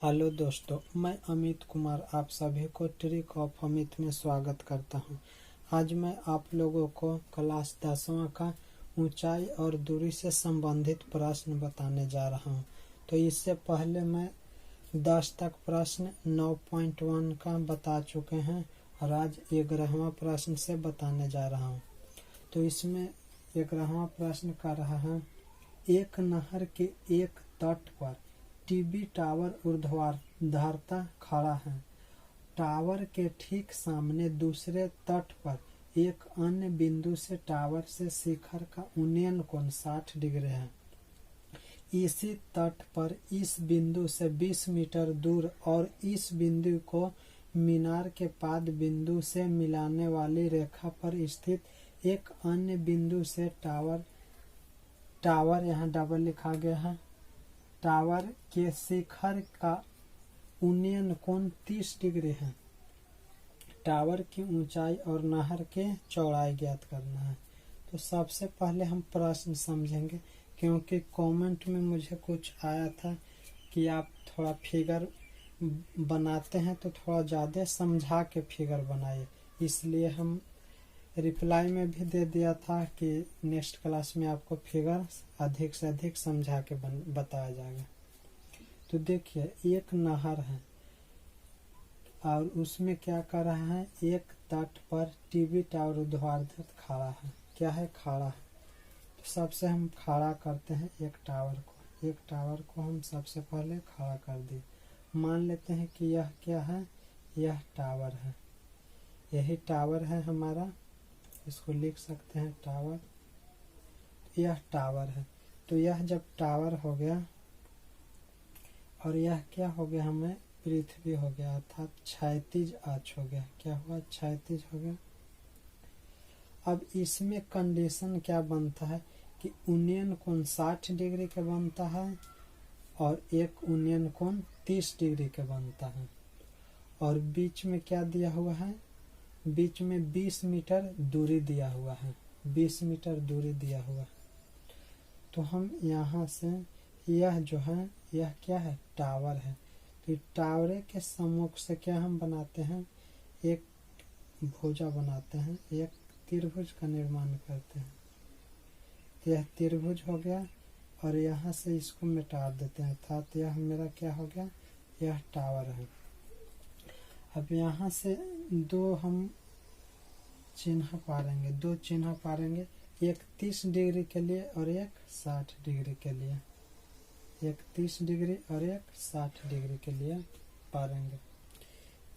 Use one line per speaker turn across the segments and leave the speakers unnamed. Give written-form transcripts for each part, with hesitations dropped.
Hello दोस्तों, मैं अमित कुमार आप सभी को ट्रिक ऑफ अमित में स्वागत करता हूं। आज मैं आप लोगों को क्लास 10वां का ऊंचाई और दूरी से संबंधित प्रश्न बताने जा रहा हूं। तो इससे पहले मैं 10 तक प्रश्न 9.1 का बता चुके हैं और आज 11वां प्रश्न से बताने जा रहा हूं। तो इसमें 11वां प्रश्न कर रहा है, एक नहर के एक तट पर टीवी टावर ऊर्ध्वाधरता खड़ा है। टावर के ठीक सामने दूसरे तट पर एक अन्य बिंदु से टावर से शिखर का उन्नयन कोण 60 डिग्री है। इसी तट पर इस बिंदु से 20 मीटर दूर और इस बिंदु को मीनार के पाद बिंदु से मिलाने वाली रेखा पर स्थित एक अन्य बिंदु से टावर यहाँ डबल लिखा गया है। टावर के शिखर का उन्नयन कोण 30 डिग्री है। टावर की ऊंचाई और नहर के चौड़ाई ज्ञात करना है। तो सबसे पहले हम प्रश्न समझेंगे, क्योंकि कमेंट में मुझे कुछ आया था कि आप थोड़ा फिगर बनाते हैं तो थोड़ा ज़्यादा समझा के फिगर बनाइए, इसलिए हम रिप्लाई में भी दे दिया था कि नेक्स्ट क्लास में आपको फिगर अधिक से अधिक समझा के बताया जाएगा। तो देखिए, एक नहर है और उसमें क्या कर रहा है, एक तट पर टीवी टावर ऊर्ध्वाधर खड़ा है। क्या है? खड़ा है। तो सबसे हम खड़ा करते हैं एक टावर को हम सबसे पहले खड़ा कर दिए। मान लेते हैं कि यह क्या है, यह टावर है, यही टावर है हमारा, इसको लिख सकते हैं टावर। यह टावर है। तो यह जब टावर हो गया और यह क्या हो गया, हमें पृथ्वी हो गया, अर्थात क्षैतिज अक्ष हो गया। क्या हुआ? क्षैतिज हो गया। अब इसमें कंडीशन क्या बनता है कि उन्नयन कोण 60 डिग्री का बनता है और एक उन्नयन कोण 30 डिग्री का बनता है। और बीच में क्या दिया हुआ है, बीच में 20 मीटर दूरी दिया हुआ है। 20 मीटर दूरी दिया हुआ है। तो हम यहाँ से यह जो है, यह क्या है? टावर है। तो टावर के सम्मुख से क्या हम बनाते हैं, एक भुजा बनाते हैं, एक त्रिभुज का निर्माण करते हैं। यह त्रिभुज हो गया और यहाँ से इसको मिटा देते हैं, अर्थात यह मेरा क्या हो गया, यह टावर है। अब यहाँ से दो हम चिन्ह पारेंगे, दो चिन्ह पारेंगे, एक 30 डिग्री के लिए और एक 60 डिग्री के लिए। एक 30 डिग्री और एक 60 डिग्री के लिए पारेंगे।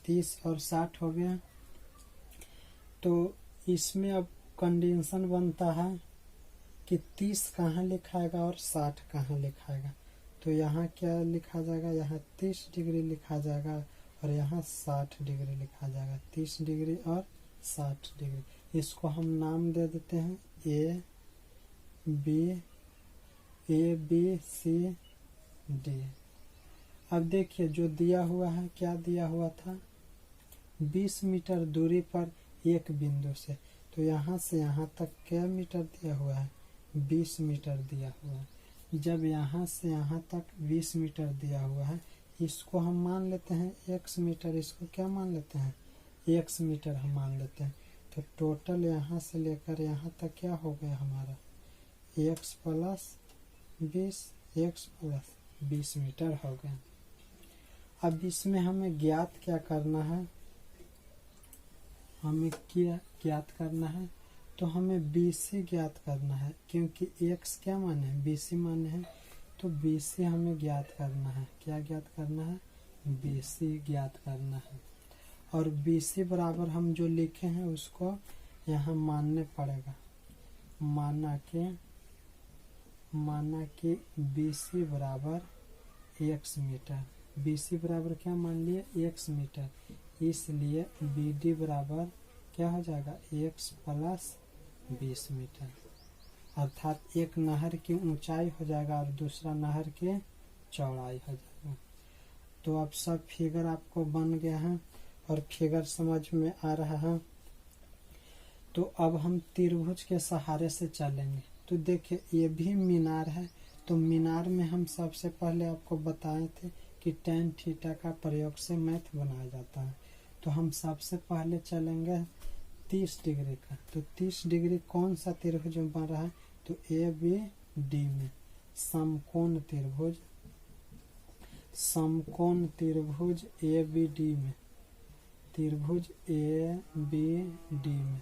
30 और 60 हो गया। तो इसमें अब कंडीशन बनता है कि 30 कहाँ लिखाएगा और 60 कहाँ लिखाएगा। तो यहाँ क्या लिखा जाएगा, यहाँ 30 डिग्री लिखा जाएगा और यहाँ 60 डिग्री लिखा जाएगा। 30 डिग्री और 60 डिग्री। इसको हम नाम दे देते हैं ए बी सी डी। अब देखिए, जो दिया हुआ है, क्या दिया हुआ था, 20 मीटर दूरी पर एक बिंदु से। तो यहाँ से यहाँ तक क्या मीटर दिया हुआ है, 20 मीटर दिया हुआ है। जब यहाँ से यहाँ तक 20 मीटर दिया हुआ है, इसको हम मान लेते हैं x मीटर। इसको क्या मान लेते हैं, x मीटर हम मान लेते हैं। तो टोटल यहाँ से लेकर यहाँ तक क्या हो गया हमारा, x प्लस 20 मीटर हो गया। अब इसमें हमें ज्ञात क्या करना है, हमें क्या ज्ञात करना है, तो हमें BC ज्ञात करना है, क्योंकि x क्या माने है, BC माने है। तो BC हमें ज्ञात करना है। क्या ज्ञात करना है, BC ज्ञात करना है। और BC बराबर हम जो लिखे हैं उसको यहाँ मानने पड़ेगा। माना कि BC बराबर x मीटर। BC बराबर क्या मान लिए, x मीटर। इसलिए BD बराबर क्या हो जाएगा, x प्लस 20 मीटर। अर्थात एक नहर की ऊंचाई हो जाएगा और दूसरा नहर की चौड़ाई हो जाएगा। तो अब सब फिगर आपको बन गया है और फिगर समझ में आ रहा है। तो अब हम त्रिभुज के सहारे से चलेंगे। तो देखिए, ये भी मीनार है। तो मीनार में हम सबसे पहले आपको बताए थे कि tan थीटा का प्रयोग से मैथ बनाया जाता है। तो हम सबसे पहले चलेंगे 30 डिग्री का। तो 30 डिग्री कौन सा त्रिभुज बन रहा है? तो ए बी डी में समकोण त्रिभुज, समकोण त्रिभुज ए बी डी में, त्रिभुज ए बी डी में,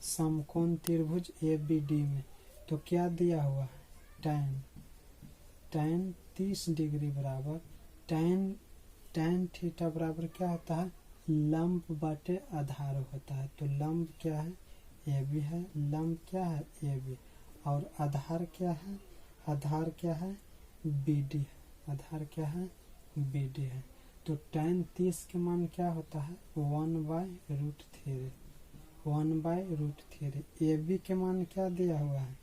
समकोण त्रिभुज ए बी डी में। तो क्या दिया हुआ है? tan 30 डिग्री बराबर tan थीटा बराबर क्या होता है? लंब बटे आधार होता है। तो लंब क्या है? ए बी है। लंब क्या है? A B. और आधार क्या है? आधार क्या है? बी डी है। आधार क्या है? बी डी है। तो tan 30 के मान क्या होता है? 1/√3, 1/√3। ए बी के मान क्या दिया हुआ है?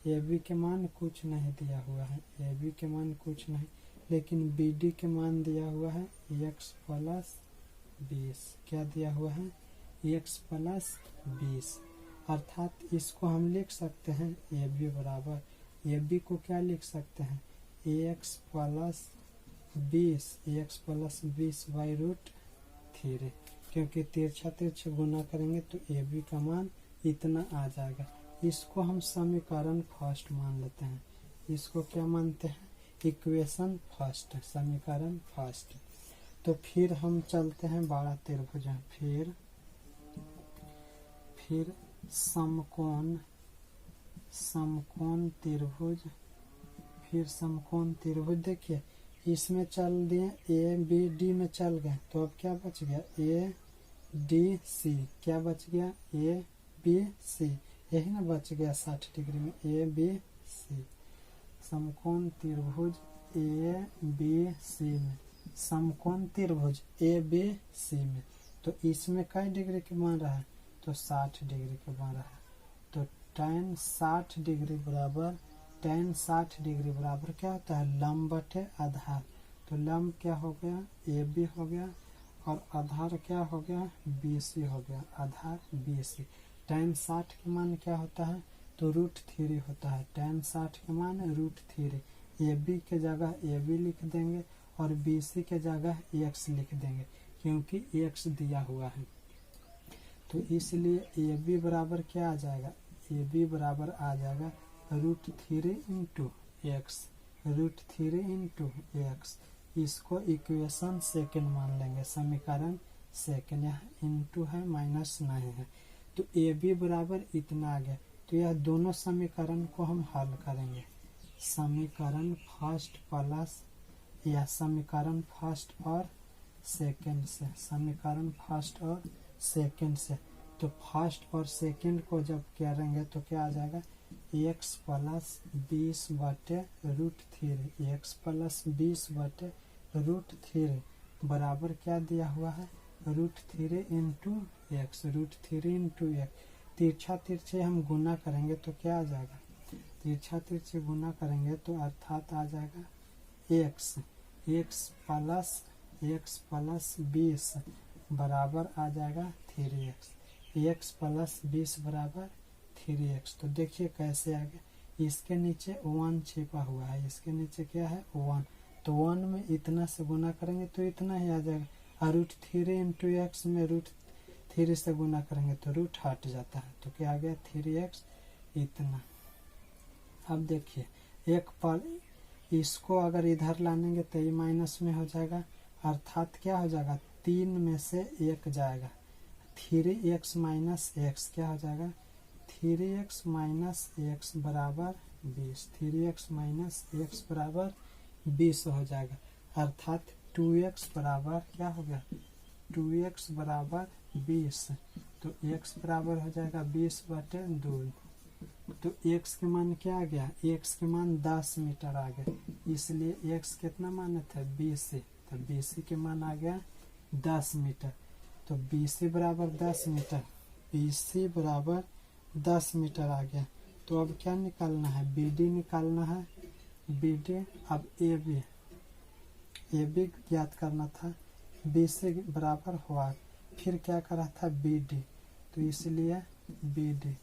ए बी के मान कुछ नहीं दिया हुआ है, ए बी के मान कुछ नहीं, लेकिन बी डी के मान दिया हुआ है x + 20। क्या दिया हुआ है? x + 20। अर्थात इसको हम लिख सकते हैं ए बी बराबर, ए बी को क्या लिख सकते हैं? ax + 20/√3, क्योंकि तिरछा तिरछा गुना करेंगे तो ए बी का मान इतना आ जाएगा। इसको हम समीकरण फर्स्ट मान लेते हैं। इसको क्या मानते हैं? इक्वेशन फर्स्ट, समीकरण फर्स्ट। तो फिर हम चलते हैं 12 त्रिभुज, फिर समकोण त्रिभुज, फिर समकोण त्रिभुज। देखिए इसमें चल दिए, ए बी डी में चल गए, तो अब क्या बच गया? A D C. क्या बच गया? ए बी सी, यही ना बच गया 60 डिग्री में, ए बी सी। समकोण त्रिभुज ए बी सी में, समकोण त्रिभुज ए बी सी में। तो इसमें कई डिग्री के बन रहा है? तो 60 डिग्री के बन रहा है। तो tan 60 डिग्री बराबर, tan 60 डिग्री बराबर क्या होता है? लंब बटे आधार। तो लंब क्या हो गया? ए बी हो गया, और आधार क्या हो गया? बी सी हो गया, आधार बी सी। tan 60 के मान क्या होता है? तो √3 होता है। tan 60 के मान √3। ए बी के जगह ए बी लिख देंगे और बी सी के जगह x लिख देंगे, क्योंकि x दिया हुआ है। तो इसलिए ए बी बराबर क्या आ जाएगा? ए बी बराबर आ जाएगा √3 × x, √3 × x। इसको इक्वेशन सेकंड मान लेंगे, समीकरण सेकंड। यहाँ इंटू है, माइनस नहीं है। तो ए बी बराबर इतना आ गया। तो यह दोनों समीकरण को हम हल करेंगे, समीकरण फर्स्ट प्लस, या समीकरण फर्स्ट और सेकंड से, समीकरण फर्स्ट और सेकंड से। तो फर्स्ट और सेकंड को जब करेंगे तो क्या आ जाएगा? x + 20/√3, x + 20/√3 बराबर क्या दिया हुआ है? √3 × x, √3 × x। तिरछा तिरछे हम गुना करेंगे तो क्या आ जाएगा? तिरछा तिरछे गुना करेंगे तो अर्थात आ जाएगा x + 20 बराबर आ जाएगा 3x, x + 20 बराबर 3x। तो देखिए कैसे आ गया। इसके नीचे 1 छिपा हुआ है, इसके नीचे क्या है? 1। तो 1 में इतना से गुना करेंगे तो इतना ही आ जाएगा, और √3 × x में √3 से गुना करेंगे तो रूट हट जाता है। तो क्या आ गया? 3x इतना। अब देखिए एक पर इसको अगर इधर लानेंगे तो ये माइनस में हो जाएगा, अर्थात क्या हो जाएगा? 3 में से 1 जाएगा, 3x - x क्या हो जाएगा? 3x - x बराबर 20, 3x - x बराबर 20 हो जाएगा। अर्थात 2x बराबर क्या हो गया? 2x बराबर 20। तो x बराबर हो जाएगा 20/2। तो x के मान क्या आ गया? x के मान 10 मीटर आ गया, इसलिए x कितना माने थे? 20। तो 20 के मान आ गया 10 मीटर। तो 20 बराबर 10 मीटर, 20 बराबर 10 मीटर आ गया। तो अब क्या निकालना है? BD निकालना है, BD। अब AB ज्ञात करना था, 20 बराबर हुआ, फिर क्या करा था? BD। तो इसलिए BD,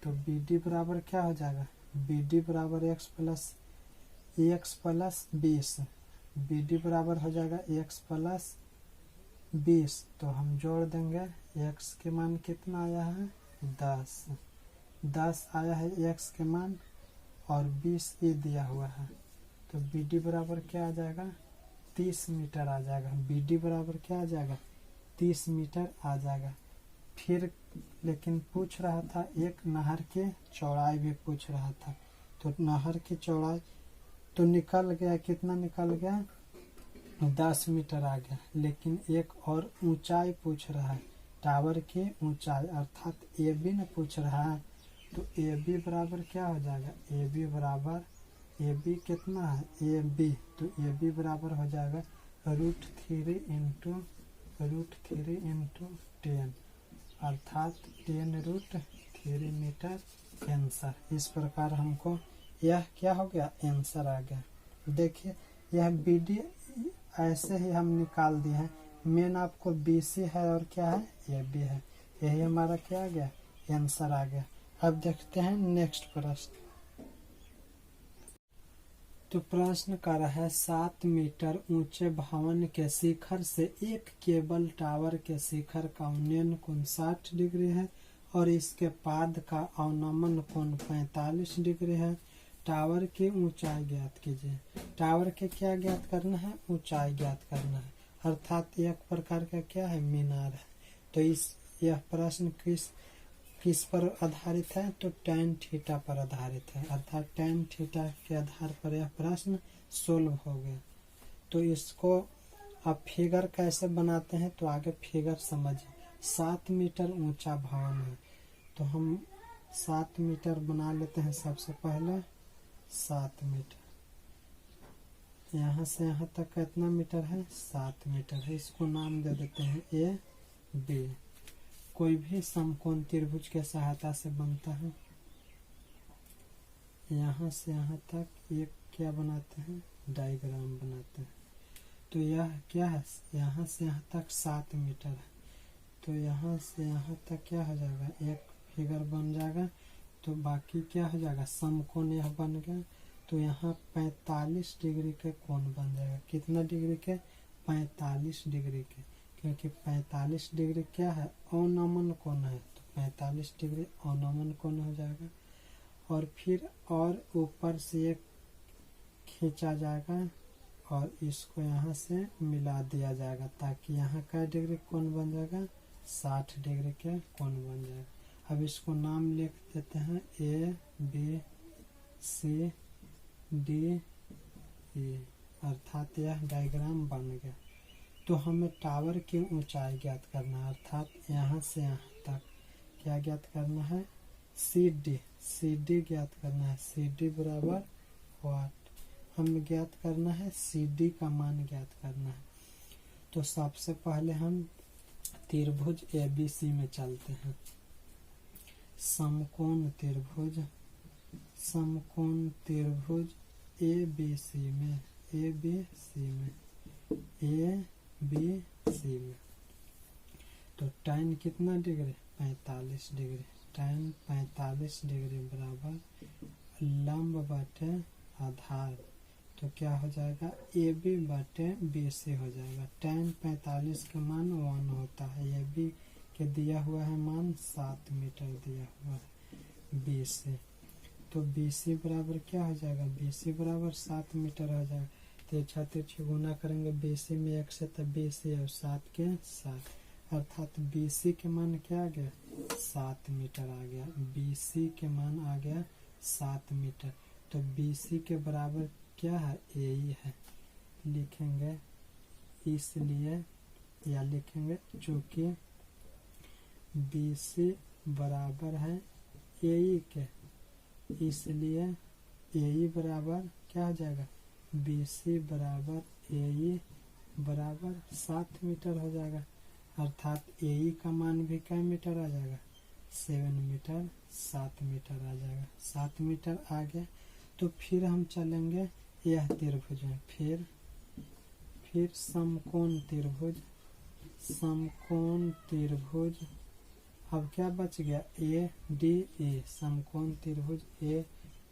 तो BD बराबर क्या हो जाएगा? BD बराबर x + 20, बी डी बराबर हो जाएगा x प्लस 20। तो हम जोड़ देंगे, x के मान कितना आया है 10 आया है x के मान, और 20 ये दिया हुआ है। तो बी डी बराबर क्या आ जाएगा 30 मीटर आ जाएगा। बी डी बराबर क्या आ जाएगा 30 मीटर आ जाएगा। फिर लेकिन पूछ रहा था एक नहर के चौड़ाई भी पूछ रहा था, तो नहर की चौड़ाई तो निकल गया, कितना निकल गया 10 मीटर आ गया। लेकिन एक और ऊंचाई पूछ रहा है, टावर की ऊंचाई अर्थात ए बी न पूछ रहा है। तो ए बी बराबर क्या हो जाएगा, ए बी बराबर, ए बी कितना है ए बी, तो ए बी बराबर हो जाएगा √3 इंटू 10 अर्थात 10√3 मीटर आंसर। इस प्रकार हमको यह क्या हो गया आंसर आ गया। देखिए यह बी डी ऐसे ही हम निकाल दिए हैं, मेन आपको बी सी है और क्या है ए बी है, यही हमारा क्या आ गया आंसर आ गया। अब देखते हैं नेक्स्ट प्रश्न। तो प्रश्न कर रहा है 7 मीटर ऊंचे भवन के शिखर से एक केबल टावर के शिखर का उन्नयन कोण 60 डिग्री है और इसके पाद का अवनमन कोण 45 डिग्री है। टावर की ऊंचाई ज्ञात कीजिए। टावर के क्या ज्ञात करना है, ऊंचाई ज्ञात करना है, अर्थात एक प्रकार का क्या है मीनार है। तो यह प्रश्न किस पर आधारित है, तो tan थीटा पर आधारित है, अर्थात tan थीटा के आधार पर यह प्रश्न सोल्व हो गया। तो इसको अब फिगर कैसे बनाते हैं, तो आगे फिगर समझिए। 7 मीटर ऊंचा भवन है, तो हम 7 मीटर बना लेते हैं। सबसे पहले 7 मीटर, यहाँ से यहाँ तक कितना मीटर है 7 मीटर है। इसको नाम दे देते हैं ए बी। कोई भी समकोण त्रिभुज के सहायता से बनता है। यहाँ से यहाँ तक एक क्या बनाते हैं डायग्राम बनाते हैं। तो यह क्या है, यहाँ से यहाँ तक 7 मीटर है, तो यहाँ से यहाँ तक क्या हो जाएगा एक फिगर बन जाएगा। तो बाकी क्या हो जाएगा समकोण यह बन गया। तो यहाँ 45 डिग्री के कोण बन जाएगा। कितना डिग्री के 45 डिग्री के, क्योंकि 45 डिग्री क्या है अवनमन कोण है, तो 45 डिग्री अवनमन कोण हो जाएगा। और फिर और ऊपर से एक खींचा जाएगा और इसको यहाँ से मिला दिया जाएगा, ताकि यहाँ का डिग्री कोण बन जाएगा 60 डिग्री के कोण बन जाएगा। अब इसको नाम लिख देते हैं ए बी सी डी ई, अर्थात यह डायग्राम बन गया। तो हमें टावर की ऊंचाई ज्ञात करना है, अर्थात यहाँ से यहाँ तक क्या ज्ञात करना है सी डी ज्ञात करना है। सी डी बराबर वाट हमें ज्ञात करना है, सी डी का मान ज्ञात करना है। तो सबसे पहले हम त्रिभुज ए बी सी में चलते हैं। समकोण त्रिभुज ए बी सी में तो tan कितना डिग्री 45 डिग्री, tan 45 डिग्री बराबर लंब बटे आधार, तो क्या हो जाएगा ए बी बटे बी सी हो जाएगा। tan 45 का मान 1 होता है, ए बी के दिया हुआ है मान 7 मीटर दिया हुआ है बी सी। तो बी सी बराबर क्या हो जाएगा, बी सी बराबर 7 मीटर हो जाएगा। तिरछा तिरछी गुना करेंगे बी सी में 1 से, तब बी सी और 7 के 7, अर्थात बी सी के मान क्या आ गया 7 मीटर आ गया। बी सी के मान आ गया 7 मीटर। तो बी सी के बराबर क्या है ए ही है, लिखेंगे इसलिए, या लिखेंगे चूंकि बी सी बराबर है ए ही के, इसलिए ए ई बराबर क्या हो जाएगा बी सी बराबर ए ई बराबर 7 मीटर हो जाएगा, अर्थात ए ई का मान भी क्या मीटर आ जाएगा 7 मीटर 7 मीटर आ जाएगा। 7 मीटर आ गया। तो फिर हम चलेंगे यह त्रिभुज में, फिर समकोण त्रिभुज अब क्या बच गया ए डी ई, समकोण त्रिभुज ए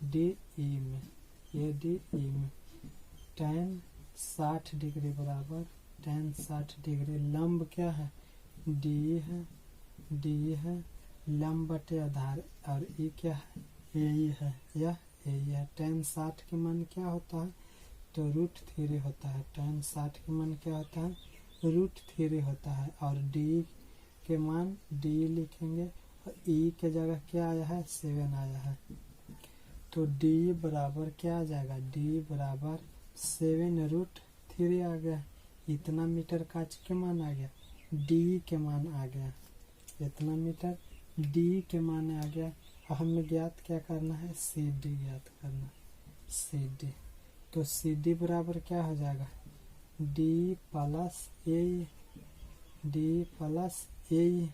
डी ई में tan 60 डिग्री बराबर tan 60 डिग्री। लंब क्या है, डी है, डी है लंब बटे आधार, और ई क्या है, ए है, यह ए है। tan 60 के मान क्या होता है, तो √3 होता है। tan 60 के मान क्या होता है, √3 होता है। और डी के मान डी लिखेंगे, और ई के जगह क्या आया है, 7 आया है। तो डी बराबर क्या आ जाएगा, डी बराबर 7√3 आ गया। इतना मीटर कांच के मान आ गया, डी के मान आ गया, इतना मीटर डी के मान आ गया। और हमें ज्ञात क्या करना है, सी डी ज्ञात करना, सी डी। तो सी डी बराबर क्या हो जाएगा, डी प्लस ए, डी प्लस ए,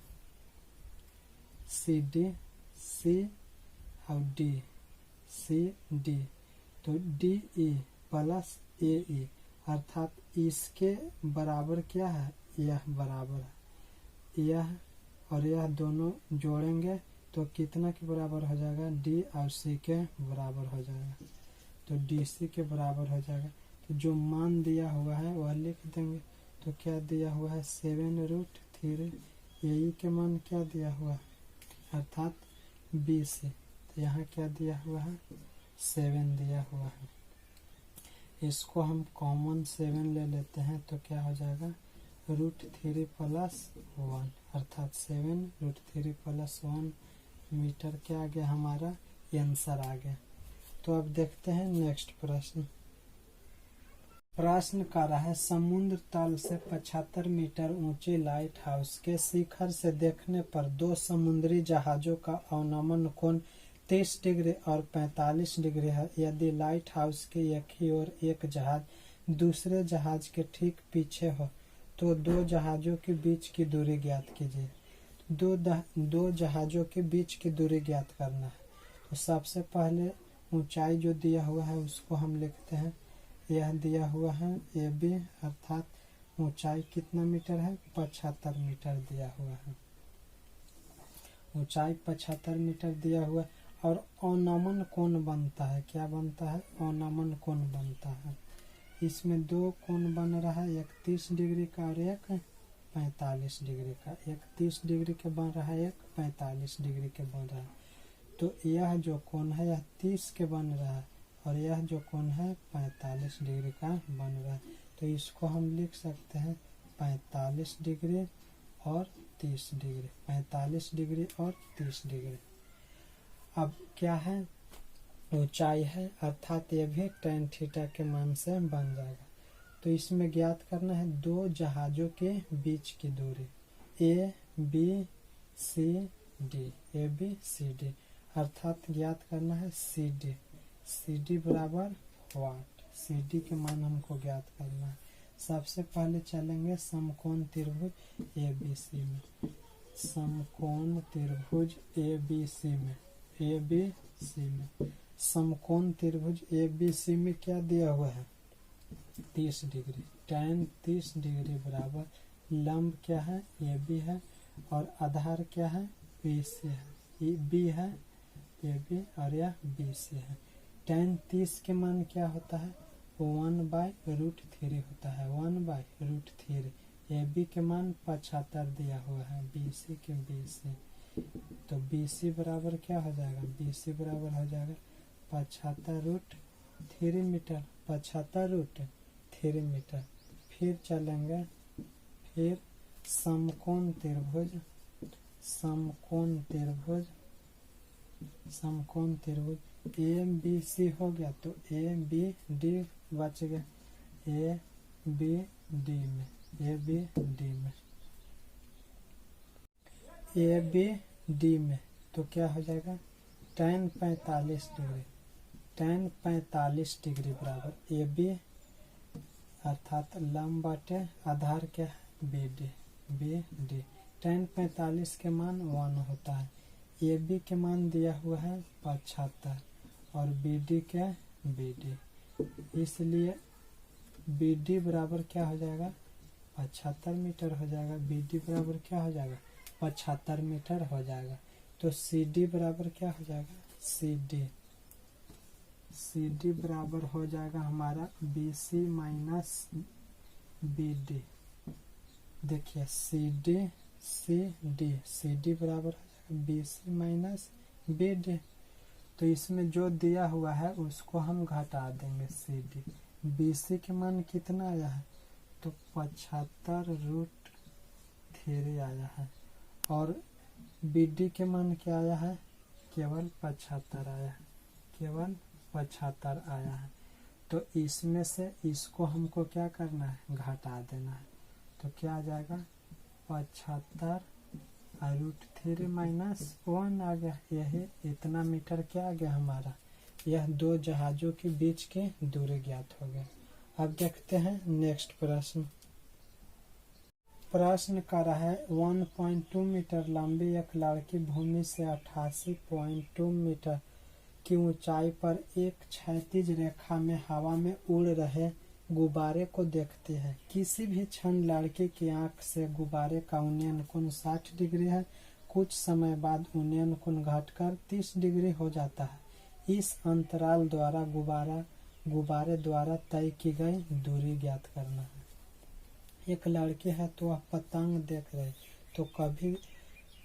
सी डी, सी और डी, सी डी। तो डी ई प्लस ए ई, अर्थात इसके बराबर क्या है, यह बराबर है, यह और यह दोनों जोड़ेंगे तो कितना के बराबर हो जाएगा, डी और सी के बराबर हो जाएगा। तो डी सी के बराबर हो जाएगा। तो जो मान दिया हुआ है वह लिख देंगे। तो क्या दिया हुआ है, 7√3। यही के मान क्या दिया हुआ है, अर्थात बी सी। तो यहाँ क्या दिया हुआ है, 7 दिया हुआ है। इसको हम कॉमन 7 ले लेते हैं तो क्या हो जाएगा, √3 + 1, अर्थात 7√3 + 1 मीटर क्या आ गया, हमारा आंसर आ गया। तो अब देखते हैं नेक्स्ट प्रश्न। प्रश्न कर रहा है, समुद्र तल से 75 मीटर ऊंचे लाइट हाउस के शिखर से देखने पर 2 समुद्री जहाजों का अवनमन कोण 30 डिग्री और 45 डिग्री है। यदि लाइट हाउस के एक ही ओर एक जहाज दूसरे जहाज के ठीक पीछे हो तो 2 जहाजों के बीच की दूरी ज्ञात कीजिए। दो जहाजों के बीच की दूरी ज्ञात करना है। तो सबसे पहले ऊंचाई जो दिया हुआ है उसको हम लिखते हैं। यह दिया हुआ है ए बी, अर्थात ऊंचाई कितना मीटर है, 75 मीटर दिया हुआ है। ऊंचाई 75 मीटर दिया हुआ। और अवनमन कोण बनता है, क्या बनता है, अवनमन कोण बनता है। इसमें 2 कोण बन रहा है, एक 30 डिग्री का और एक 45 डिग्री का। एक 30 डिग्री के बन रहा है, एक 45 डिग्री के बन रहा है। तो यह जो कोण है यह 30 के बन रहा है और यह जो कोण है 45 डिग्री का बन रहा है। तो इसको हम लिख सकते हैं 45 डिग्री और 30 डिग्री, 45 डिग्री और 30 डिग्री। अब क्या है, ऊंचाई है, अर्थात ये भी tan थीटा के मान से बन जाएगा। तो इसमें ज्ञात करना है 2 जहाजों के बीच की दूरी, A B C D, A B C D, अर्थात ज्ञात करना है सी डी। सी डी बराबर वाट, सी डी के मान हमको ज्ञात करना है। सबसे पहले चलेंगे समकोण त्रिभुज ए बी सी में, समकोण त्रिभुज ए बी सी में, ए बी सी में। समकोण त्रिभुज ए बी सी में क्या दिया हुआ है, 30 डिग्री। tan 30 डिग्री बराबर लंब क्या है, ए बी है, और आधार क्या है, बी सी है, ये बी है, ए बी और यह बी सी है। tan 30 के मान क्या होता है, 1/√3 होता है, 1/√3। ए बी के मान 75 दिया हुआ है, बी सी के बी सी। तो बी सी बराबर क्या हो जाएगा, बी सी बराबर हो जाएगा 75√3 मीटर, 75√3 मीटर। फिर चलेंगे, फिर समकोण त्रिभुज, समकोण त्रिभुज, समकोण त्रिभुज ए बी सी हो गया। तो ए बी डी बच गया, ए बी डी में, ए बी डी में, ए बी डी में। तो क्या हो जाएगा, tan 45 डिग्री, tan 45 डिग्री बराबर ए बी, अर्थात लंब बाटे आधार क्या है, B D, B D. tan 45 के मान 1 होता है। ए बी के मान दिया हुआ है 75 और बी डी के बी डी, इसलिए बी डी बराबर क्या हो जाएगा, 75 मीटर हो जाएगा। बी डी बराबर क्या हो जाएगा, 75 मीटर हो जाएगा। तो सी डी बराबर क्या हो जाएगा, सी डी, सी डी बराबर हो जाएगा हमारा B C minus B D. देखिए सी डी बराबर हो जाएगा B C minus B D. तो इसमें जो दिया हुआ है उसको हम घटा देंगे सी डी। बी सी के मान कितना आया है तो 75√3 आया है और बी डी के मान क्या आया है केवल 75 आया है, केवल 75 आया है। तो इसमें से इसको हमको क्या करना है घटा देना है। तो क्या आ जाएगा 75√3 माइनस 1 आ गया। यही इतना मीटर क्या आ गया हमारा, यह दो जहाजों के बीच की दूरी ज्ञात हो गया। अब देखते हैं नेक्स्ट प्रश्न। प्रश्न कर रहा है 1.2 मीटर लंबी एक लड़की भूमि से 88.2 मीटर की ऊंचाई पर एक क्षैतिज रेखा में हवा में उड़ रहे गुब्बारे को देखती है। किसी भी क्षण लड़की की आंख से गुब्बारे का उन्नयन कोण 60 डिग्री है। कुछ समय बाद उन्नयन कोण घटकर 30 डिग्री हो जाता है। इस अंतराल द्वारा गुब्बारे द्वारा तय की गई दूरी ज्ञात करना है। एक लड़की है तो वह पतंग देख रही, तो कभी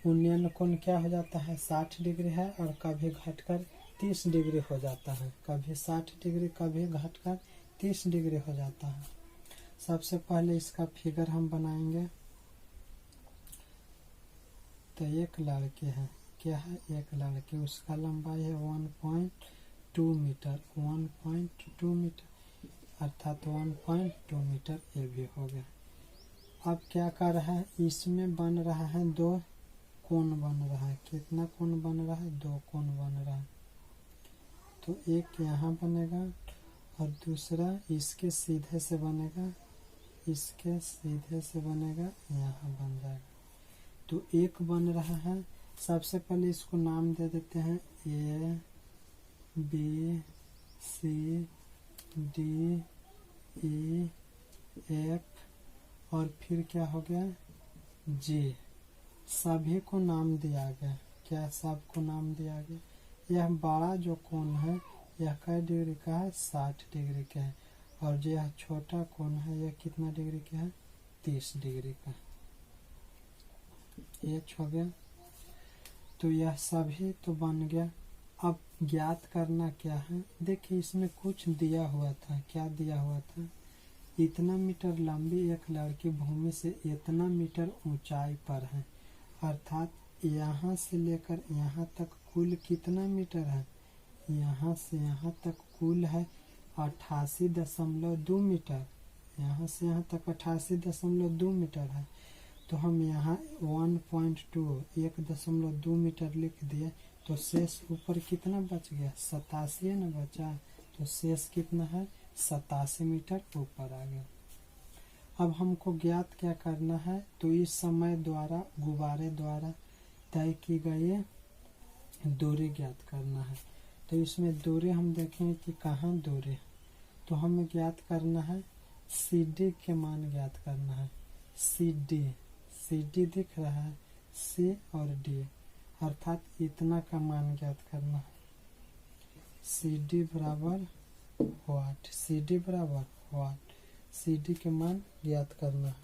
उन्नयन कोण क्या हो जाता है 60 डिग्री है और कभी घटकर 30 डिग्री हो जाता है। कभी 60 डिग्री कभी घटकर 30 डिग्री हो जाता है। सबसे पहले इसका फिगर हम बनाएंगे। तो एक लड़की है, क्या है एक लड़की, उसका लंबाई है 1.2 मीटर, 1.2 मीटर अर्थात 1.2 मीटर ये भी हो गया। अब क्या कर रहा है, इसमें बन रहा है दो कोण बन रहा है। कितना कोण बन रहा है, दो कोण बन रहा है। तो एक यहाँ बनेगा और दूसरा इसके सीधे से बनेगा, इसके सीधे से बनेगा, यहाँ बन जाएगा। तो एक बन रहा है। सबसे पहले इसको नाम दे देते हैं A B C D E F और फिर क्या हो गया जी। सभी को नाम दिया गया। क्या सबको नाम दिया गया। यह बड़ा जो कोण है यह कै डिग्री का है 60 डिग्री का है और जो यह छोटा कोण है यह कितना डिग्री का है 30 डिग्री का। ये हो गया। तो यह सभी तो बन गया। अब ज्ञात करना क्या है, देखिए इसमें कुछ दिया हुआ था। क्या दिया हुआ था, इतना मीटर लंबी एक लड़की भूमि से इतना मीटर ऊंचाई पर है, अर्थात यहाँ से लेकर यहाँ तक कुल कितना मीटर है, यहाँ से यहाँ तक कुल है 88.2 मीटर। यहाँ से यहाँ तक 88.2 मीटर है। तो हम यहाँ 1.2 मीटर लिख दिए। तो शेष ऊपर कितना बच गया 87 न बचा। तो शेष कितना है 87 मीटर ऊपर आ गया। अब हमको ज्ञात क्या करना है, तो इस समय द्वारा गुब्बारे द्वारा तय की गई दूरी ज्ञात करना है। तो इसमें दूरी हम देखेंगे कि कहाँ दूरी है। तो हमें ज्ञात करना है सी डी के मान ज्ञात करना है। सी डी दिख रहा है, सी और डी अर्थात इतना का मान ज्ञात करना है। सी डी बराबर वाट, सी डी बराबर वाट, सी डी के मान ज्ञात करना है।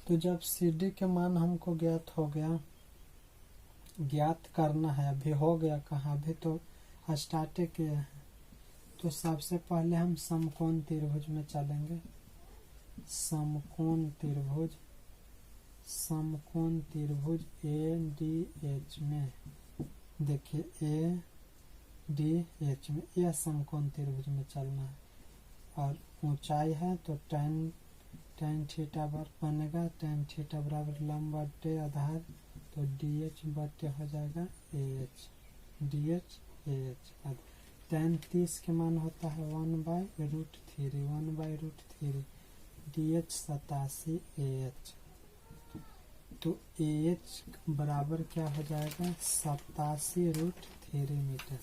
तो जब सी डी के मान हमको ज्ञात हो गया, ज्ञात करना है, अभी हो गया कहाँ, अभी तो स्टार्ट किए हैं। तो सबसे पहले हम समकोण त्रिभुज में चलेंगे। समकोण त्रिभुज ए डी एच में, देखिए ए डी एच में यह समकोण त्रिभुज में चलना है। और ऊंचाई है तो tan थीटा बनेगा, tan थीटा बराबर लंब बटे आधार, तो DH बटे हो जाएगा AH, DH AH। tan 30 के मान होता है 1/√3, DH 87 AH। तो AH बराबर क्या हो जाएगा 87√3 मीटर।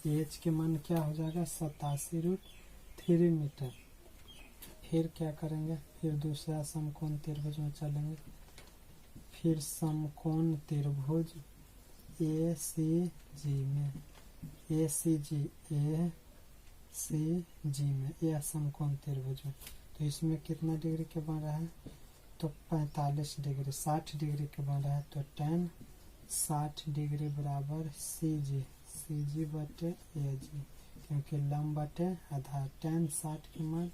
AH के मान क्या हो जाएगा 87√3 मीटर। फिर क्या करेंगे, फिर दूसरा समकोण त्रिभुज में चलेंगे। फिर समकोण त्रिभुज ACG में, ए सी जी में यह समकोण त्रिभुज है। तो इसमें कितना डिग्री के बन रहा है, तो 45 डिग्री, 60 डिग्री के बन रहा है। तो tan 60 डिग्री बराबर सी जी बटे ए जी, क्योंकि लंब बटे आधार। tan 60 के मान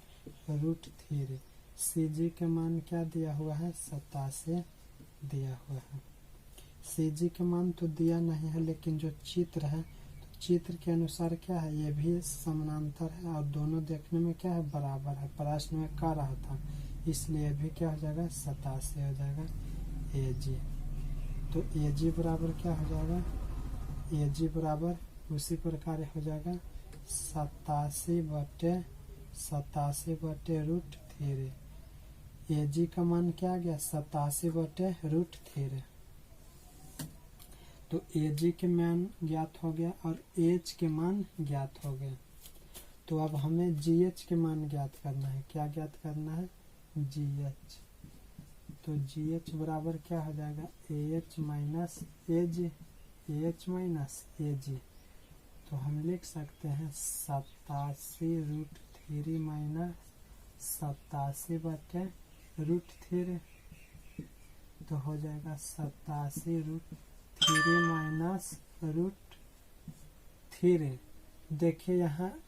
√3, सी जी के मान क्या दिया हुआ है, 87 दिया हुआ है। सी जी के मान तो दिया नहीं है, लेकिन जो चित्र है तो चित्र के अनुसार क्या है, ये भी समानांतर है और दोनों देखने में क्या है, बराबर है। प्रश्न में कह रहा था, इसलिए भी क्या हो जाएगा, 87 हो जाएगा ए जी। तो ए जी बराबर क्या हो जाएगा, ए जी बराबर उसी प्रकार हो जाएगा 87 बटे √3। ए जी का मान क्या आ गया, 87 बटे √3। तो ए जी के मान ज्ञात हो गया और एच के मान ज्ञात हो गए। तो अब हमें जी एच के मान ज्ञात करना है। क्या ज्ञात करना है, जी एच। तो जी एच बराबर क्या हो जाएगा, ए एच माइनस ए जी, तो हम लिख सकते हैं 87 √3 माइनस 87 बटे √3। तो हो जाएगा 87 √3 माइनस √3। देखिए यहाँ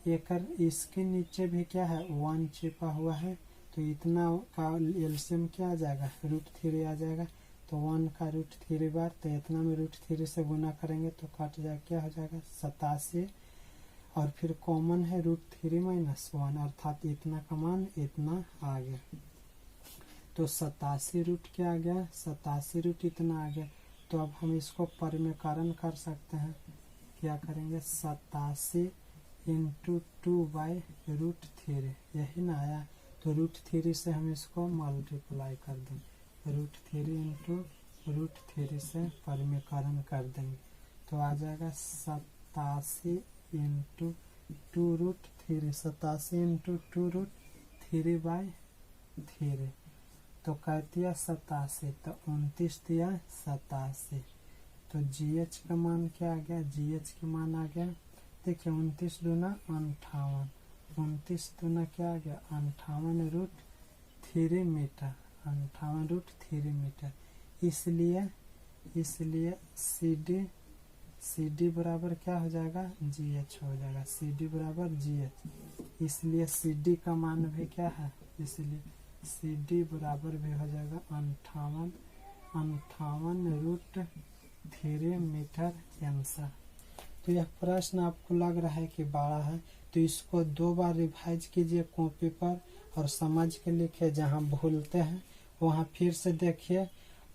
एकर इसके नीचे भी क्या है, 1 छिपा हुआ है। तो इतना का एलसीएम क्या आ जाएगा, √3 आ जाएगा। तो 1 का √3 बार, तो इतना में √3 से गुना करेंगे तो कट जाएगा, क्या हो जाएगा 87। और फिर कॉमन है √3 माइनस 1, अर्थात इतना का मान इतना आ गया। तो 87 रूट क्या आ गया, 87 रूट इतना आ गया। तो अब हम इसको परिमेयकरण कर सकते हैं। क्या करेंगे, 87 × 2/√3, यही ना आया। तो √3 से हम इसको मल्टीप्लाई कर देंगे, √3 × √3 से परिमेयकरण कर देंगे। तो आ जाएगा 87 × 2√3, 87 × 2√3/3। तो कर दिया 87, तो 29 दिया 87। तो जी एच का मान क्या आ गया, जी एच का मान आ गया, देखिए 29 दूना 58, 29 दूना क्या आ गया 58√3 मीटर, 58√3 मीटर। इसलिए सी डी बराबर क्या हो जाएगा, जी एच हो जाएगा, सी डी बराबर जी एच। इसलिए सी डी का मान भी क्या है, इसलिए सी डी बराबर भी हो जाएगा 58√3 मीटर आंसर। तो यह प्रश्न आपको लग रहा है कि बड़ा है, तो इसको 2 बार रिवाइज कीजिए कॉपी पर और समझ के लिखिए। जहाँ भूलते हैं वहाँ फिर से देखिए,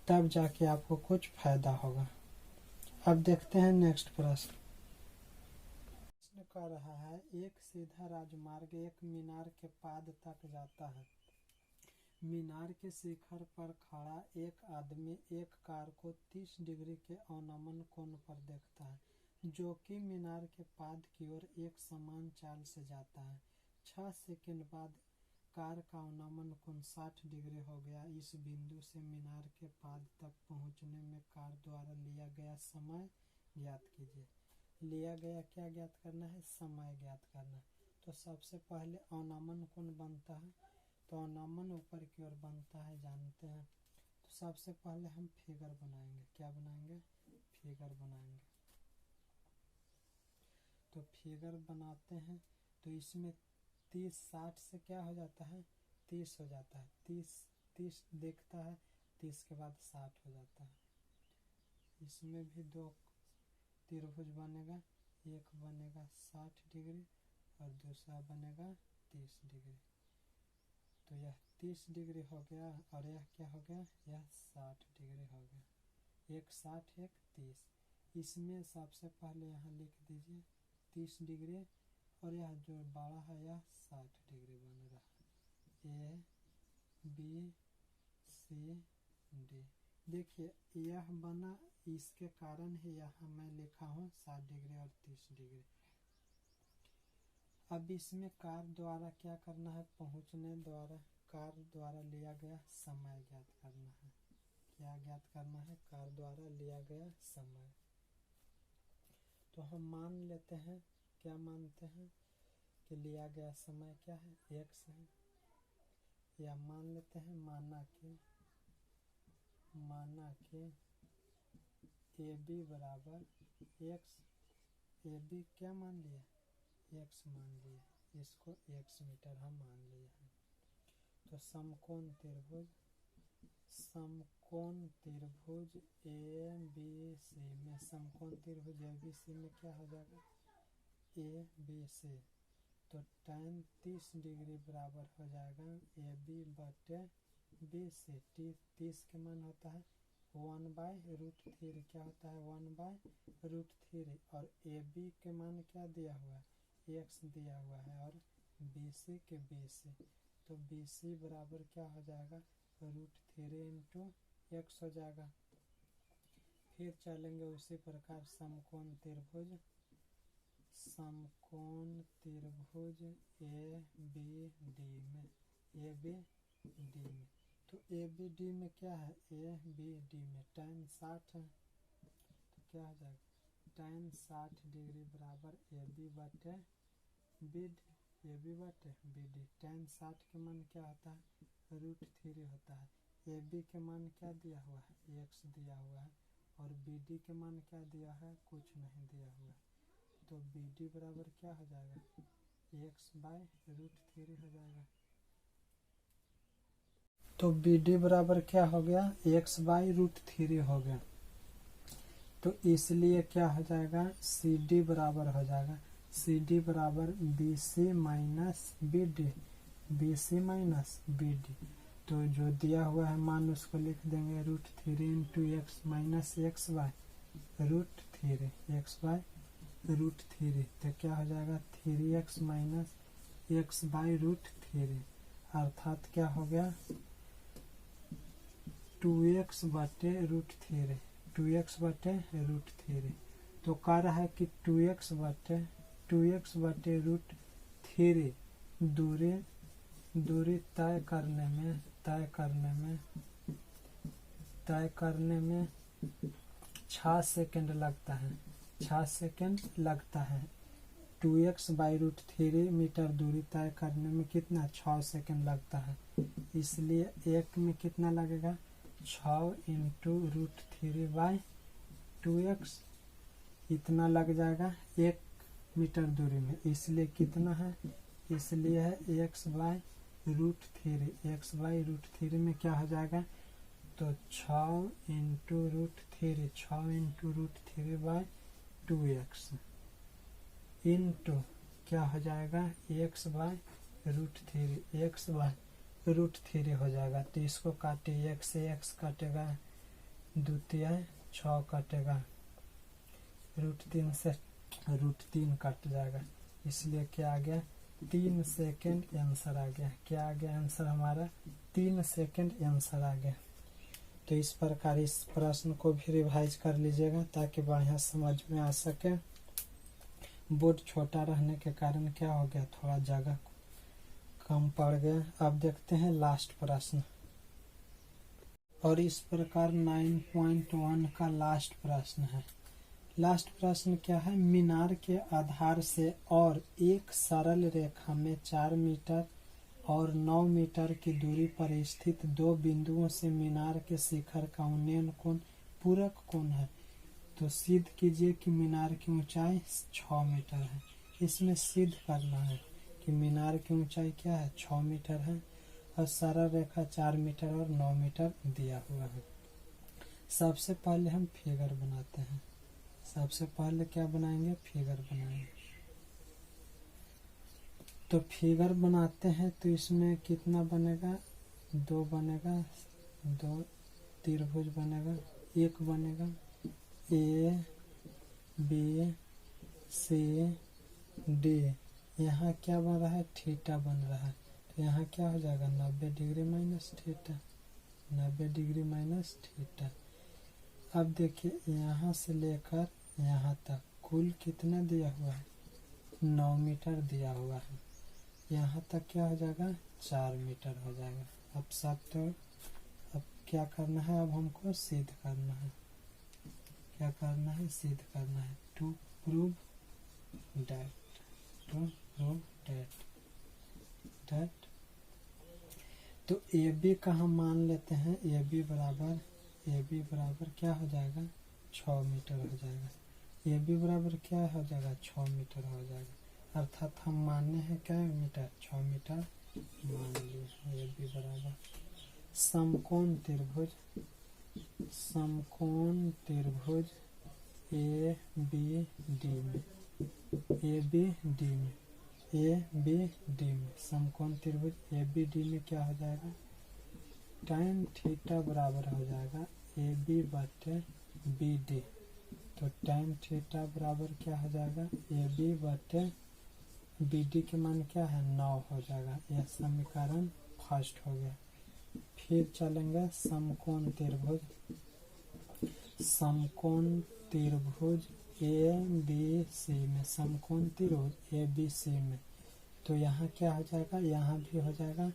तब जाके आपको कुछ फायदा होगा। अब देखते हैं नेक्स्ट प्रश्न। प्रश्न कह रहा है, एक सीधा राजमार्ग एक मीनार के पाद तक जाता है। मीनार के शिखर पर खड़ा एक आदमी एक कार को 30 डिग्री के अवनमन कोण पर देखता है, जो कि मीनार के पाद की ओर एक समान चाल से जाता है। 6 सेकंड बाद कार का अवनमन कोण 60 डिग्री हो गया। इस बिंदु से मीनार के पाद तक पहुंचने में कार द्वारा लिया गया समय ज्ञात कीजिए। लिया गया क्या ज्ञात करना है, समय ज्ञात करना है। तो सबसे पहले अवनमन कोण बनता है, तो अवनमन ऊपर की ओर बनता है, जानते हैं। तो सबसे पहले हम फिगर बनाएंगे। क्या बनाएंगे, फिगर बनाएंगे। तो फिगर बनाते हैं, तो इसमें 30 60 से क्या हो जाता है, 30 हो जाता है। 30 देखता है, 30 के बाद 60 हो जाता है। इसमें भी 2 त्रिभुज बनेगा, एक बनेगा 60 डिग्री और दूसरा बनेगा 30 डिग्री। तो यह 30 डिग्री हो गया और यह क्या हो गया, यह 60 डिग्री हो गया। एक 60 एक 30। इसमें सबसे पहले यहाँ लिख दीजिए 30 डिग्री और यह जो बड़ा है यह 60 डिग्री बन रहा है। ए बी सी डी, देखिए यह बना, इसके कारण ही यहाँ मैं लिखा हूँ 60 डिग्री और 30 डिग्री। अब इसमें कार द्वारा क्या करना है, पहुँचने द्वारा कार द्वारा लिया गया समय ज्ञात करना है। क्या ज्ञात करना है, कार द्वारा लिया गया समय। तो तो हम मान लेते हैं, क्या मानते हैं कि लिया गया समय क्या है, x है। या मान लेते हैं माना कि ए बी बराबर x, ए बी क्या मान लिया, x मान लिया, इसको x मीटर हम मान लिया है। तो समकोण त्रिभुज ए बी सी में, समकोण त्रिभुज ए बी सी में क्या हो जाएगा, ए बी सी। तो tan 30 डिग्री बराबर हो जाएगा ए बी बटे बी सी। 30 के मान होता है 1/√3, क्या होता है 1/√3। और ए बी के मान क्या दिया हुआ है, x दिया हुआ है, और बी सी के BC। तो BC बराबर क्या हो जाएगा, √3 इंटू x हो जाएगा। फिर चलेंगे उसी प्रकार समकोण त्रिभुज ए बी डी में, तो ए बी डी में क्या है, ए बी डी में tan 60 है। तो क्या हो जाएगा, tan 60 डिग्री बराबर ए बी बटे बी डी। tan 60 के मान क्या होता है, √3 होता है। ए बी के मान क्या दिया हुआ है, x दिया हुआ है, और बी डी के मान क्या दिया है, कुछ नहीं दिया हुआ है। तो बी डी बराबर क्या हो जाएगा, x/√3 हो जाएगा। तो बी डी बराबर क्या हो गया, x/√3 हो गया। तो इसलिए क्या हो जाएगा, सी डी बराबर हो जाएगा, सी डी बराबर B C minus B D, B C minus B D. तो जो दिया हुआ है मान उसको लिख देंगे √3 into x minus x/√3, x/√3। तो क्या हो जाएगा 3x माइनस x/√3, अर्थात क्या हो गया 2x बटे √3, 2x बटे √3। तो कह रहा है कि 2x बटे √3 दूरी तय करने में 6 सेकंड लगता है, 6 सेकंड लगता है। 2x/√3 मीटर दूरी तय करने में कितना, 6 सेकंड लगता है। इसलिए एक में कितना लगेगा, 6 इंटू √3/2x, इतना लग जाएगा 1 मीटर दूरी में। इसलिए कितना है, इसलिए है x/√3, x/√3 में क्या हो जाएगा, तो 6 इंटू √3/2x इंटू क्या हो जाएगा x/√3, x/√3 हो जाएगा। तो इसको काटिए, x से x कटेगा, द्वितीय 6 कटेगा, √3 से √3 कट जाएगा। इसलिए क्या आ गया, 3 सेकंड आंसर आ गया। क्या आ गया आंसर हमारा, 3 सेकंड आंसर आ गया। तो इस प्रकार इस प्रश्न को भी रिवाइज कर लीजिएगा ताकि बढ़िया समझ में आ सके। बोर्ड छोटा रहने के कारण क्या हो गया, थोड़ा जगह कम पड़ गया। अब देखते हैं लास्ट प्रश्न। और इस प्रकार 9.1 का लास्ट प्रश्न है। लास्ट प्रश्न क्या है, मीनार के आधार से और एक सरल रेखा में 4 मीटर और 9 मीटर की दूरी पर स्थित दो बिंदुओं से मीनार के शिखर का उन्नयन कोण पूरक कोण है। तो सिद्ध कीजिए कि मीनार की ऊंचाई 6 मीटर है। इसमें सिद्ध करना है कि मीनार की ऊंचाई क्या है, 6 मीटर है, और सरल रेखा 4 मीटर और 9 मीटर दिया हुआ है। सबसे पहले हम फिगर बनाते हैं। सबसे पहले क्या बनाएंगे, फिगर बनाएंगे। तो फिगर बनाते हैं तो इसमें कितना बनेगा, 2 बनेगा, 2 त्रिभुज बनेगा, एक बनेगा ए बी सी डी। यहाँ क्या बन रहा है, थीटा बन रहा है। तो यहाँ क्या हो जाएगा 90 degree minus theta, 90 degree minus theta. अब देखिए यहाँ से लेकर यहाँ तक कुल कितना दिया हुआ है, 9 मीटर दिया हुआ है। यहाँ तक क्या हो जाएगा, 4 मीटर हो जाएगा। अब सब तो अब क्या करना है, अब हमको सिद्ध करना है। क्या करना है, सिद्ध करना है। 2 prove that, to prove that. तो ए बी का हम मान लेते हैं ए बी बराबर क्या हो जाएगा 6 मीटर हो जाएगा। ए बी बराबर क्या हो जाएगा 6 मीटर हो जाएगा, अर्थात हम मानने हैं क्या मीटर 6 मीटर मान लिए। ए बी बराबर समकोण त्रिभुज ए बी डी में समकोण त्रिभुज ए बी डी में क्या हो जाएगा tan थीटा बराबर हो जाएगा ए बी बटे बी डी। तो tan थीटा बराबर क्या हो जाएगा ए बी बटे बी डी के मान क्या है 9 हो जाएगा। यह समीकरण फर्स्ट हो गया। फिर चलेंगे समकोण त्रिभुज ए बी सी में, समकोण त्रिभुज ए बी सी में। तो यहाँ क्या हो जाएगा, यहाँ भी हो जाएगा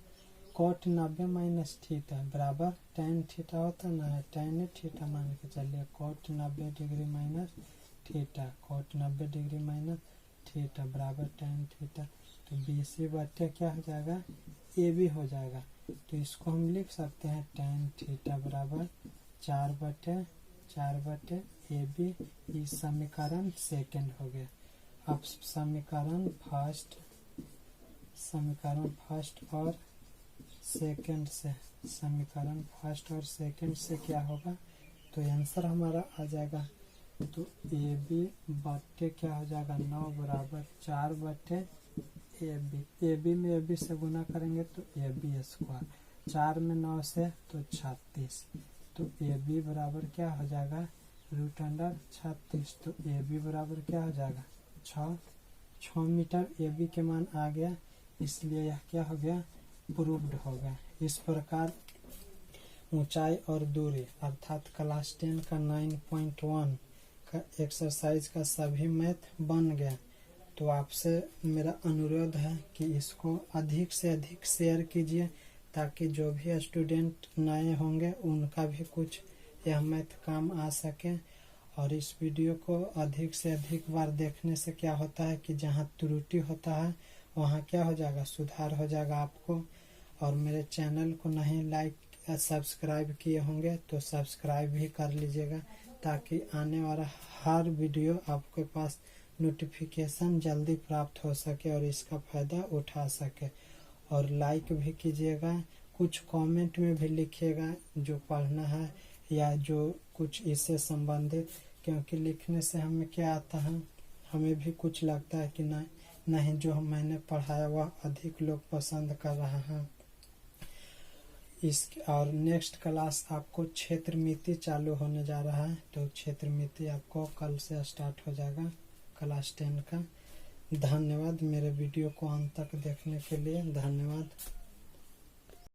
cot 90 माइनस थीटा बराबर tan थीटा होता ना है, tan थीटा मान के चलिए cot 90 degree minus theta, cot 90 degree minus theta बराबर tan थीटा। तो बी सी बटे क्या हो जाएगा ए बी हो जाएगा। तो इसको हम लिख सकते हैं tan थीटा बराबर 4 बटे ए बी। इस समीकरण सेकंड हो गया। अब समीकरण फर्स्ट और सेकंड से क्या होगा, तो आंसर हमारा आ जाएगा। तो ए बी बटे क्या हो जाएगा 9 बराबर 4 बटे ए बी में ए बी से गुना करेंगे तो ए बी स्क्वायर, 4 में 9 से तो 36। तो ए बी बराबर क्या हो जाएगा √36। तो ए बी बराबर क्या हो जाएगा 6 मीटर ए बी के मान आ गया, इसलिए यह क्या हो गया प्रूव्ड हो गया। इस प्रकार ऊंचाई और दूरी अर्थात क्लास 10 का 9.1 का एक्सरसाइज का सभी मैथ बन गया। तो आपसे मेरा अनुरोध है कि इसको अधिक से अधिक शेयर कीजिए, ताकि जो भी स्टूडेंट नए होंगे उनका भी कुछ यह मैथ काम आ सके। और इस वीडियो को अधिक से अधिक बार देखने से क्या होता है कि जहाँ त्रुटि होता है वहाँ क्या हो जाएगा सुधार हो जाएगा आपको। और मेरे चैनल को नहीं लाइक या सब्सक्राइब किए होंगे तो सब्सक्राइब भी कर लीजिएगा, ताकि आने वाला हर वीडियो आपके पास नोटिफिकेशन जल्दी प्राप्त हो सके और इसका फ़ायदा उठा सके। और लाइक भी कीजिएगा, कुछ कमेंट में भी लिखिएगा जो पढ़ना है या जो कुछ इससे संबंधित, क्योंकि लिखने से हमें क्या आता है, हमें भी कुछ लगता है कि नहीं जो मैंने पढ़ाया वह अधिक लोग पसंद कर रहा है। और नेक्स्ट क्लास आपको क्षेत्रमिति चालू होने जा रहा है, तो क्षेत्रमिति आपको कल से स्टार्ट हो जाएगा क्लास 10 का। धन्यवाद मेरे वीडियो को अंत तक देखने के लिए, धन्यवाद।